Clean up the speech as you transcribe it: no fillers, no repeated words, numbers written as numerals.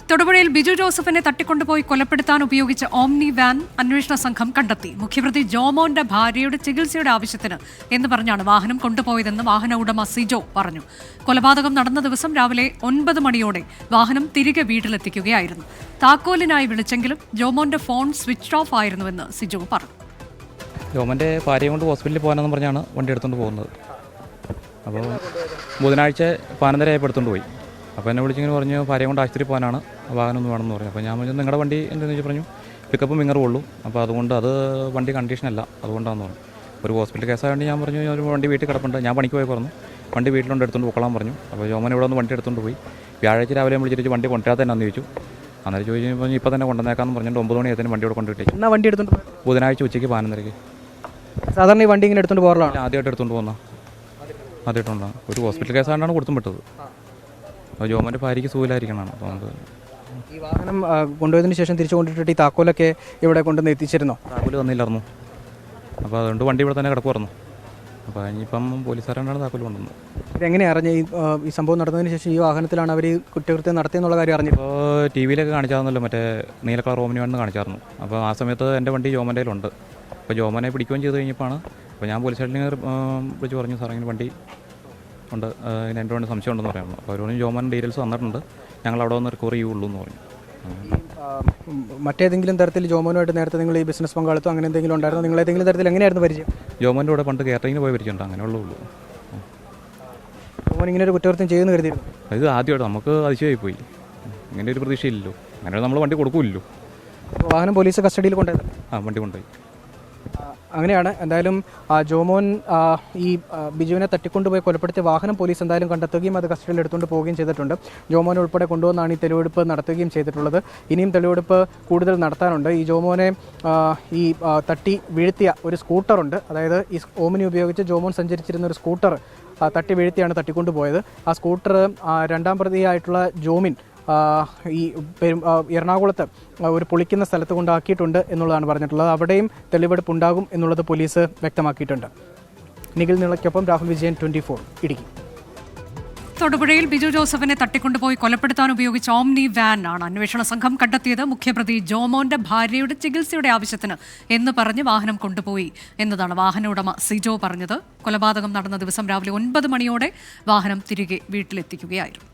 തൊടുപുഴയിൽ ബിജു ജോസഫിനെ തട്ടിക്കൊണ്ടുപോയി കൊലപ്പെടുത്താൻ ഉപയോഗിച്ച ഓംനി വാൻ അന്വേഷണ സംഘം കണ്ടെത്തി. മുഖ്യപ്രതി ജോമോന്റെ ഭാര്യയുടെ ചികിത്സയുടെ ആവശ്യത്തിന് എന്ന് പറഞ്ഞാണ് വാഹനം കൊണ്ടുപോയതെന്ന് വാഹന ഉടമ സിജോ പറഞ്ഞു. കൊലപാതകം നടന്ന ദിവസം രാവിലെ 9 മണിയോടെ വാഹനം തിരികെ വീട്ടിലെത്തിക്കുകയായിരുന്നു. താക്കോലിനായി വിളിച്ചെങ്കിലും ജോമോന്റെ ഫോൺ സ്വിച്ച് ഓഫ് ആയിരുന്നുവെന്ന് സിജോ പറഞ്ഞു. ജോമൻ്റെ ഭാര്യയെ കൊണ്ട് ഹോസ്പിറ്റലിൽ പോകാനെന്ന് പറഞ്ഞാണ് വണ്ടി എടുത്തുകൊണ്ട് പോകുന്നത്. അപ്പോൾ ബുധനാഴ്ച 11:30 എടുത്തുകൊണ്ട് പോയി. അപ്പോൾ എന്നെ വിളിച്ചിങ്ങനെ പറഞ്ഞു ഭാര്യയെ കൊണ്ട് ആശുപത്രി പോകാനാണ്, വാഹനം ഒന്ന് വേണമെന്ന് പറഞ്ഞു. അപ്പോൾ ഞാൻ പറഞ്ഞു നിങ്ങളുടെ വണ്ടി എന്താണെന്ന് വെച്ച് പറഞ്ഞു പിക്കപ്പും വിങ്ങറും ഉള്ളൂ, അപ്പോൾ അതുകൊണ്ട് അത് വണ്ടി കണ്ടീഷനല്ല, അതുകൊണ്ടാണെന്ന് പറഞ്ഞു. ഒരു ഹോസ്പിറ്റൽ കേസായതുകൊണ്ട് ഞാൻ പറഞ്ഞു ഒരു വണ്ടി വീട്ടിൽ കിടപ്പുണ്ട്, ഞാൻ പണിക്ക് പോയി പറഞ്ഞു, വണ്ടി വീട്ടിലുണ്ട് എടുത്തുകൊണ്ട് പോകാൻ പറഞ്ഞു. അപ്പോൾ ജോമൻ ഇവിടെ ഒന്ന് വണ്ടി എടുത്തുകൊണ്ട് പോയി. വ്യാഴാഴ്ച രാവിലെ വിളിച്ചിട്ട് വണ്ടി കൊണ്ടുവരാത്ത തന്നെ അന്ന് ചോദിച്ചു. അന്നേരം ചോദിച്ചു പറഞ്ഞു ഇപ്പോൾ തന്നെ കൊണ്ടുവന്നേക്കാന്ന് പറഞ്ഞിട്ട് 9 മണിയായതിന് വണ്ടി ഇവിടെ കൊണ്ടുവിട്ടേച്ചു. എന്നാൽ വണ്ടി എടുത്തുകൊണ്ട് ബുധനാഴ്ച ഉച്ചയ്ക്ക് 11:30. സാധാരണ ഈ വണ്ടി ഇങ്ങനെ എടുത്തുകൊണ്ട് പോകാറുള്ളതാണ്? ആദ്യമായിട്ട് എടുത്തുകൊണ്ട് പോകുന്ന ആദ്യമായിട്ടുണ്ടാകും. ഒരു ഹോസ്പിറ്റൽ കേസാണ്ടാണ് കൊടുത്തും വിട്ടത്. അപ്പോൾ ജോമൻ്റെ ഭാര്യയ്ക്ക് സുഖമില്ലായിരിക്കണം. അപ്പോൾ നമുക്ക് ഈ വാഹനം കൊണ്ടുപോയതിന് ശേഷം തിരിച്ചു കൊണ്ടിട്ട് ഈ താക്കോലൊക്കെ ഇവിടെ കൊണ്ടുവന്ന് എത്തിച്ചിരുന്നോ? താക്കോല് തന്നില്ലായിരുന്നു. അപ്പോൾ അതുകൊണ്ട് വണ്ടി ഇവിടെ തന്നെ കിടക്കുമായിരുന്നു. അപ്പോൾ ഇനിയിപ്പം പോലീസുകാരാണ് താക്കോല് കൊണ്ടുവന്നത്. ഇതെങ്ങനെയാണ് അറിഞ്ഞ ഈ സംഭവം നടന്നതിന് ശേഷം ഈ വാഹനത്തിലാണ് അവർ കുറ്റകൃത്യം നടത്തിയെന്നുള്ള കാര്യം അറിഞ്ഞത്? ഇപ്പോൾ ടി വിയിലൊക്കെ കാണിച്ചായിരുന്നല്ലോ, മറ്റേ നീല കളർ ഓമിനി വന്ന് കാണിച്ചായിരുന്നു. അപ്പോൾ ആ സമയത്ത് എൻ്റെ വണ്ടി ജോമൻ്റെ കയ്യിലുണ്ട്. അപ്പോൾ ജോമനെ പിടിക്കുകയും ചെയ്ത് കഴിഞ്ഞപ്പോഴാണ് അപ്പോൾ ഞാൻ പോലീസ് സ്റ്റേഷനിൽ വിളിച്ച് പറഞ്ഞു സാർ ഇങ്ങനെ വണ്ടി ഉണ്ട്, ഇതിന് എൻ്റെ വേണ്ടി സംശയം ഉണ്ടെന്ന് പറയായിരുന്നു. അപ്പോൾ അവർ പറഞ്ഞു ജോമൻ ഡീറ്റെയിൽസ് തന്നിട്ടുണ്ട്, ഞങ്ങൾ അവിടെ വന്ന് റിക്കവർ ചെയ്യുള്ളൂ എന്ന് പറഞ്ഞു. മറ്റേതെങ്കിലും തരത്തിൽ ജോമോനുമായിട്ട് നേരത്തെ നിങ്ങൾ ഈ ബിസിനസ് പങ്കാളിത്തം അങ്ങനെ എന്തെങ്കിലും ഉണ്ടായിരുന്നു? നിങ്ങൾ ഏതെങ്കിലും തരത്തിൽ എങ്ങനെയായിരുന്നു പരിചയം? ജോമൻ്റെ കൂടെ പണ്ട് കേറ്ററിങ്ങിന് പോയി പരിചയമുണ്ട്, അങ്ങനെയുള്ളൂ. ജോമോൻ ഇങ്ങനെ ഒരു കുറ്റകൃത്യം ചെയ്യുമെന്ന് കരുതിയിരുന്നു? ഇത് ആദ്യമായിട്ട് നമുക്ക് അതിശയമായി പോയി. ഇങ്ങനെ ഒരു പ്രതീക്ഷയില്ലല്ലോ, അങ്ങനെ നമ്മൾ വണ്ടി കൊടുക്കില്ലല്ലോ. വാഹനം പോലീസ് കസ്റ്റഡിയിൽ കൊണ്ടുപോയത്? വണ്ടി കൊണ്ടുപോയി. അങ്ങനെയാണ്. എന്തായാലും ജോമോൻ ഈ ബിജുവിനെ തട്ടിക്കൊണ്ടുപോയി കൊലപ്പെടുത്തിയ വാഹനം പോലീസ് എന്തായാലും കണ്ടെത്തുകയും അത് കസ്റ്റഡിയിൽ എടുത്തുകൊണ്ട് പോവുകയും ചെയ്തിട്ടുണ്ട്. ജോമോനെ ഉൾപ്പെടെ കൊണ്ടുവന്നാണ് ഈ തെളിവെടുപ്പ് നടത്തുകയും ചെയ്തിട്ടുള്ളത്. ഇനിയും തെളിവെടുപ്പ് കൂടുതൽ നടത്താനുണ്ട്. ഈ ജോമോനെ ഈ തട്ടി വീഴ്ത്തിയ ഒരു സ്കൂട്ടറുണ്ട്, അതായത് ഈ ഓമിനി ഉപയോഗിച്ച് ജോമോൻ സഞ്ചരിച്ചിരുന്ന ഒരു സ്കൂട്ടർ തട്ടി വീഴ്ത്തിയാണ് തട്ടിക്കൊണ്ടുപോയത്. ആ സ്കൂട്ടർ രണ്ടാം പ്രതിയായിട്ടുള്ള ജോമിൻ ഈ എറണാകുളത്ത് ഒരു പൊളിക്കുന്ന സ്ഥലത്ത് കൊണ്ടാക്കിയിട്ടുണ്ട് എന്നുള്ളതാണ് പറഞ്ഞിട്ടുള്ളത്. അവിടെയും തെളിവെടുപ്പ് ഉണ്ടാകും എന്നുള്ളത് പോലീസ് വ്യക്തമാക്കിയിട്ടുണ്ട്. നിഖിൽ നിളയ്ക്കൊപ്പം രാഹുൽ വിജയൻ, 24 ഇടുക്കി. തൊടുപുഴയിൽ ബിജു ജോസഫിനെ തട്ടിക്കൊണ്ടുപോയി കൊലപ്പെടുത്താൻ ഉപയോഗിച്ച ഓംനി വാൻ ആണ് അന്വേഷണ സംഘം കണ്ടെത്തിയത്. മുഖ്യപ്രതി ജോമോന്റെ ഭാര്യയുടെ ചികിത്സയുടെ ആവശ്യത്തിന് എന്ന് പറഞ്ഞ് വാഹനം കൊണ്ടുപോയി എന്നതാണ് വാഹന ഉടമ സിജോ പറഞ്ഞത്. കൊലപാതകം നടന്ന ദിവസം രാവിലെ 9 മണിയോടെ വാഹനം തിരികെ വീട്ടിലെത്തിക്കുകയായിരുന്നു.